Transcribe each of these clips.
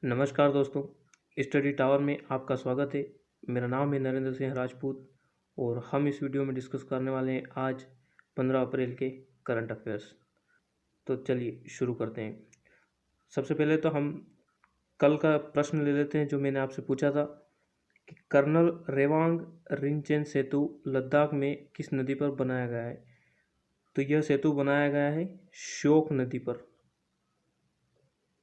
नमस्कार दोस्तों, study tower में आपका स्वागत है। मेरा नाम है नरेंद्र सिंह राजपूत और हम इस वीडियो में डिस्कस करने वाले हैं आज 15 अप्रैल के करंट अफेयर्स। तो चलिए शुरू करते हैं। सबसे पहले तो हम कल का प्रश्न ले लेते हैं जो मैंने आपसे पूछा था कि कर्नल रेवांग रिंचेन सेतु लद्दाख में किस नदी पर बनाया गया है। तो यह सेतु बनाया गया है श्योक नदी पर।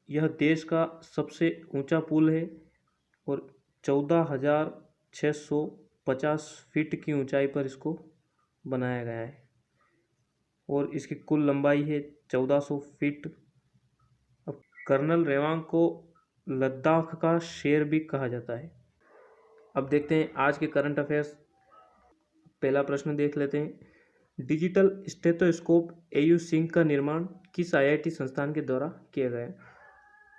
यह देश का सबसे ऊंचा पुल है और 14,650 फीट की ऊंचाई पर इसको बनाया गया है और इसकी कुल लंबाई है 1400 फीट। अब कर्नल रेवांग को लद्दाख का शेर भी कहा जाता है। अब देखते हैं आज के करंट अफेयर्स। पहला प्रश्न देख लेते हैं। डिजिटल स्टेथोस्कोप एयू सिंक का निर्माण किस आईआईटी संस्थान के द्वारा किया गया है।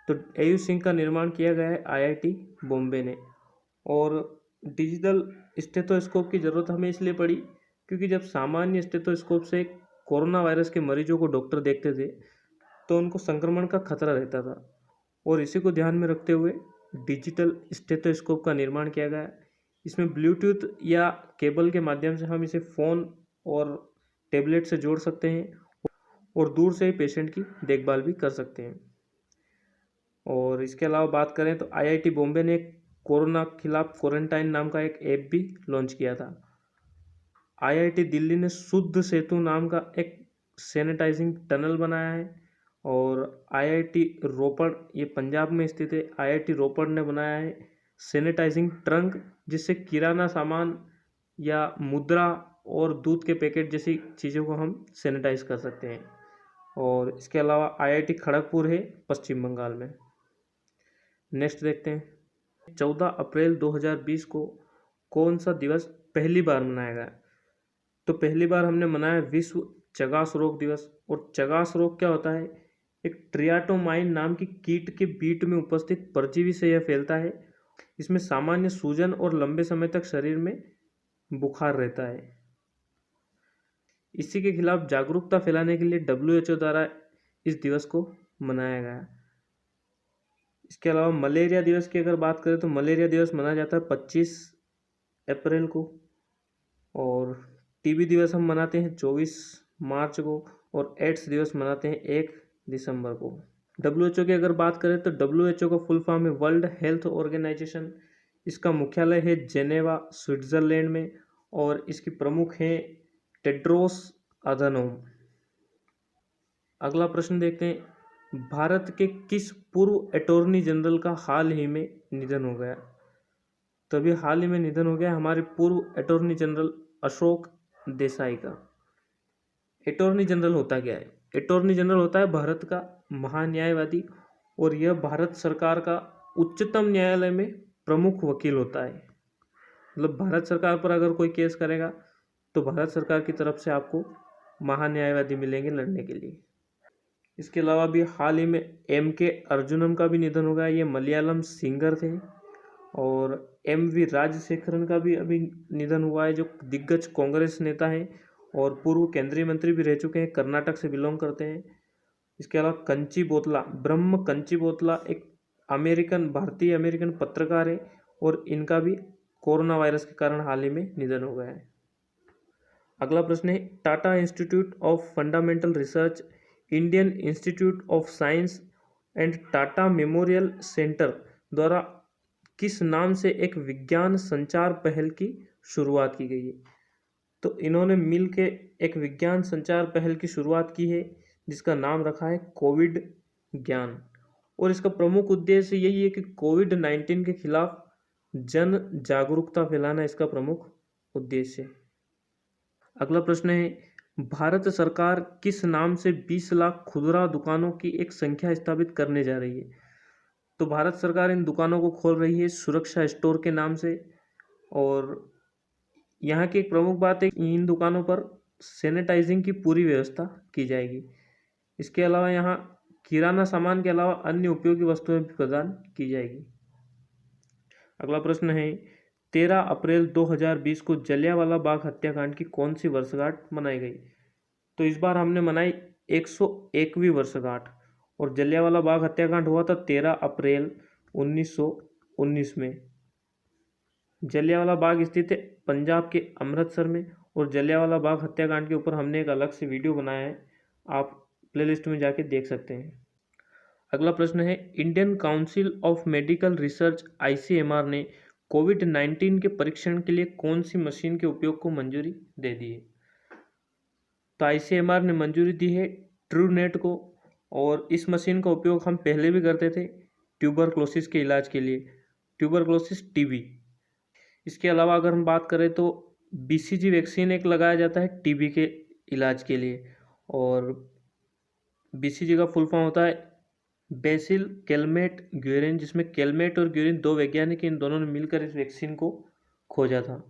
तो एयू सिंक का निर्माण किया गया है आईआईटी बॉम्बे ने। और डिजिटल स्टेथोस्कोप की ज़रूरत हमें इसलिए पड़ी क्योंकि जब सामान्य स्टेथोस्कोप से कोरोना वायरस के मरीजों को डॉक्टर देखते थे तो उनको संक्रमण का खतरा रहता था और इसी को ध्यान में रखते हुए डिजिटल स्टेथोस्कोप का निर्माण किया गया। इसमें ब्लूटूथ या केबल के माध्यम से हम इसे फ़ोन और टैबलेट से जोड़ सकते हैं और दूर से ही पेशेंट की देखभाल भी कर सकते हैं। और इसके अलावा बात करें तो आईआईटी बॉम्बे ने कोरोना खिलाफ क्वारंटाइन नाम का एक ऐप भी लॉन्च किया था। आईआईटी दिल्ली ने शुद्ध सेतु नाम का एक सैनिटाइजिंग टनल बनाया है और आईआईटी रोपड़, ये पंजाब में स्थित है, आईआईटी रोपड़ ने बनाया है सैनिटाइजिंग ट्रंक जिससे किराना सामान या मुद्रा और दूध के पैकेट जैसी चीज़ों को हम सैनिटाइज कर सकते हैं। और इसके अलावा आईआईटी खड़गपुर है पश्चिम बंगाल में। नेक्स्ट देखते हैं। 14 अप्रैल 2020 को कौन सा दिवस पहली बार मनाया गया। तो पहली बार हमने मनाया विश्व चगास रोग दिवस। और चगास रोग क्या होता है, एक ट्रियाटोमाइन नाम की कीट के बीट में उपस्थित परजीवी से यह फैलता है। इसमें सामान्य सूजन और लंबे समय तक शरीर में बुखार रहता है। इसी के खिलाफ जागरूकता फैलाने के लिए डब्ल्यूएचओ द्वारा इस दिवस को मनाया गया। इसके अलावा मलेरिया दिवस की अगर बात करें तो मलेरिया दिवस मनाया जाता है 25 अप्रैल को। और टीबी दिवस हम मनाते हैं 24 मार्च को और एड्स दिवस मनाते हैं 1 दिसंबर को। डब्ल्यूएचओ की अगर बात करें तो डब्ल्यूएचओ का फुल फॉर्म है वर्ल्ड हेल्थ ऑर्गेनाइजेशन। इसका मुख्यालय है जेनेवा स्विट्जरलैंड में और इसकी प्रमुख हैं टेड्रोस अधानोम। अगला प्रश्न देखते हैं। भारत के किस पूर्व अटॉर्नी जनरल का हाल ही में निधन हो गया। तो अभी हाल ही में निधन हो गया हमारे पूर्व अटॉर्नी जनरल अशोक देसाई का। अटॉर्नी जनरल होता क्या है। अटॉर्नी जनरल होता है भारत का महान्यायवादी और यह भारत सरकार का उच्चतम न्यायालय में प्रमुख वकील होता है। मतलब भारत सरकार पर अगर कोई केस करेगा तो भारत सरकार की तरफ से आपको महान्यायवादी मिलेंगे लड़ने के लिए। इसके अलावा भी हाल ही में M.K. अर्जुनन का भी निधन हो गया। ये मलयालम सिंगर थे। और M.V. राजशेखरन का भी अभी निधन हुआ है जो दिग्गज कांग्रेस नेता हैं और पूर्व केंद्रीय मंत्री भी रह चुके हैं, कर्नाटक से बिलोंग करते हैं। इसके अलावा कंची बोतला, ब्रह्म कंची बोतला एक भारतीय अमेरिकन पत्रकार है और इनका भी कोरोना वायरस के कारण हाल ही में निधन हो गया है। अगला प्रश्न है। Tata institute of fundamental research, Indian institute of science and Tata memorial centre द्वारा किस नाम से एक विज्ञान संचार पहल की शुरुआत की गई है। तो इन्होंने मिल के एक विज्ञान संचार पहल की शुरुआत की है जिसका नाम रखा है कोविड ज्ञान। और इसका प्रमुख उद्देश्य यही है कि कोविड-19 के खिलाफ जन जागरूकता फैलाना इसका प्रमुख उद्देश्य है। अगला प्रश्न है। भारत सरकार किस नाम से 20 लाख खुदरा दुकानों की एक संख्या स्थापित करने जा रही है। तो भारत सरकार इन दुकानों को खोल रही है सुरक्षा स्टोर के नाम से। और यहाँ की एक प्रमुख बात है कि इन दुकानों पर सैनिटाइजिंग की पूरी व्यवस्था की जाएगी। इसके अलावा यहाँ किराना सामान के अलावा अन्य उपयोगी वस्तुएं भी प्रदान की जाएगी। अगला प्रश्न है। 13 अप्रैल 2020 को जलियांवाला बाग हत्याकांड की कौन सी वर्षगांठ मनाई गई। तो इस बार हमने मनाई 101वीं वर्षगांठ। और जलियांवाला बाग हत्याकांड हुआ था 13 अप्रैल 1919 में। जलियांवाला बाग स्थित है पंजाब के अमृतसर में, और जलियांवाला बाग हत्याकांड के ऊपर हमने एक अलग से वीडियो बनाया है, आप प्लेलिस्ट में जाके देख सकते हैं। अगला प्रश्न है, Indian council of medical research ICMR ने कोविड-19 के परीक्षण के लिए कौन सी मशीन के उपयोग को मंजूरी दे दी है? तो ICMR ने मंजूरी दी है ट्रूनेट को, और इस मशीन का उपयोग हम पहले भी करते थे ट्यूबरक्लोसिस के इलाज के लिए, ट्यूबरक्लोसिस TB। इसके अलावा अगर हम बात करें तो BCG वैक्सीन एक लगाया जाता है TB के इलाज के लिए, और BCG का फुल फॉर्म होता है बेसिल कैलमेट ग्यूरिन, जिसमें कैलमेट और ग्यूरिन दो वैज्ञानिक, इन दोनों ने मिलकर इस वैक्सीन को खोजा था।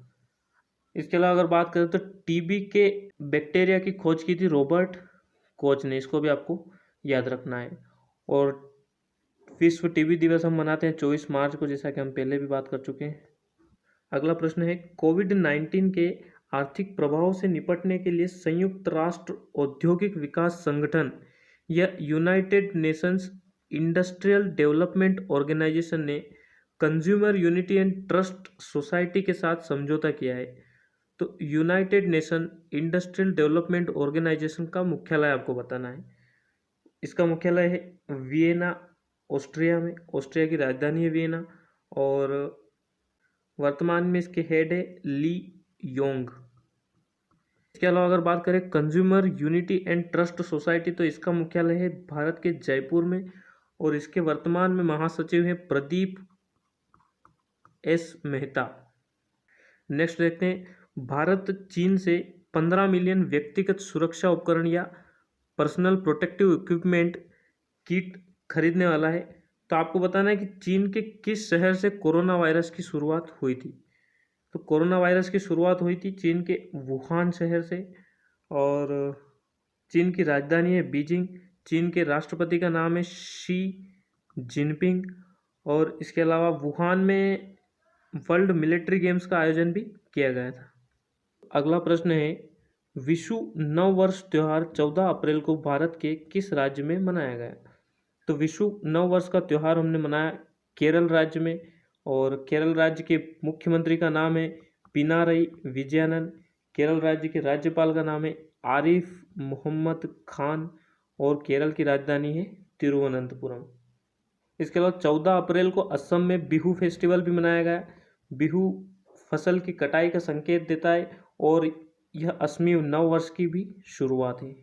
इसके अलावा अगर बात करें तो TB के बैक्टीरिया की खोज की थी रॉबर्ट कोच ने, इसको भी आपको याद रखना है। और विश्व TB दिवस हम मनाते हैं 24 मार्च को, जैसा कि हम पहले भी बात कर चुके हैं। अगला प्रश्न है, कोविड-19 के आर्थिक प्रभाव से निपटने के लिए संयुक्त राष्ट्र औद्योगिक विकास संगठन या United Nations Industrial Development Organization ने Consumer Unity and Trust Society के साथ समझौता किया है। तो United Nation Industrial Development Organization का मुख्यालय आपको बताना है। इसका मुख्यालय है वियना, ऑस्ट्रिया में, ऑस्ट्रिया की राजधानी है वियना, और वर्तमान में इसके हेड है ली योंग। इसके अलावा अगर बात करें consumer Unity and Trust society, तो इसका मुख्यालय है भारत के जयपुर में, और इसके वर्तमान में महासचिव हैं प्रदीप S मेहता। नेक्स्ट देखते हैं, भारत चीन से 15 मिलियन व्यक्तिगत सुरक्षा उपकरण या पर्सनल प्रोटेक्टिव इक्विपमेंट किट खरीदने वाला है। तो आपको बताना है कि चीन के किस शहर से कोरोना वायरस की शुरुआत हुई थी। तो कोरोना वायरस की शुरुआत हुई थी चीन के वुहान शहर से, और चीन की राजधानी है बीजिंग। चीन के राष्ट्रपति का नाम है शी जिनपिंग, और इसके अलावा वुहान में वर्ल्ड मिलिट्री गेम्स का आयोजन भी किया गया था। अगला प्रश्न है, विशु नव वर्ष त्यौहार 14 अप्रैल को भारत के किस राज्य में मनाया गया? तो विशु नव वर्ष का त्यौहार हमने मनाया केरल राज्य में, और केरल राज्य के मुख्यमंत्री का नाम है पिनारई विजयनन। केरल राज्य के राज्यपाल का नाम है आरिफ मोहम्मद खान, और केरल की राजधानी है तिरुवनंतपुरम। इसके अलावा 14 अप्रैल को असम में बिहू फेस्टिवल भी मनाया गया। बिहू फसल की कटाई का संकेत देता है, और यह असमी नव वर्ष की भी शुरुआत है।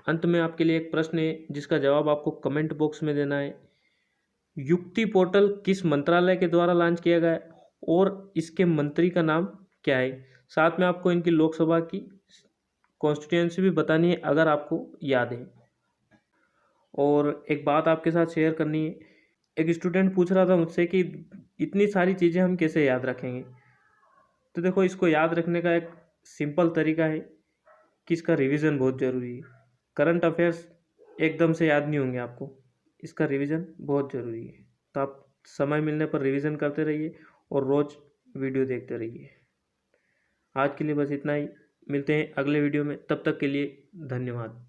अंत में आपके लिए एक प्रश्न है जिसका जवाब आपको कमेंट बॉक्स में देना है। युक्ति पोर्टल किस मंत्रालय के द्वारा लॉन्च किया गया है, और इसके मंत्री का नाम क्या है? साथ में आपको इनकी लोकसभा की कॉन्स्टिट्यूएंसी भी बतानी है अगर आपको याद है। और एक बात आपके साथ शेयर करनी है, एक स्टूडेंट पूछ रहा था मुझसे कि इतनी सारी चीज़ें हम कैसे याद रखेंगे। तो देखो, इसको याद रखने का एक सिंपल तरीका है कि इसका रिवीजन बहुत ज़रूरी है। करंट अफेयर्स एकदम से याद नहीं होंगे आपको, इसका रिवीजन बहुत ज़रूरी है। तो आप समय मिलने पर रिवीजन करते रहिए और रोज़ वीडियो देखते रहिए। आज के लिए बस इतना ही, मिलते हैं अगले वीडियो में, तब तक के लिए धन्यवाद।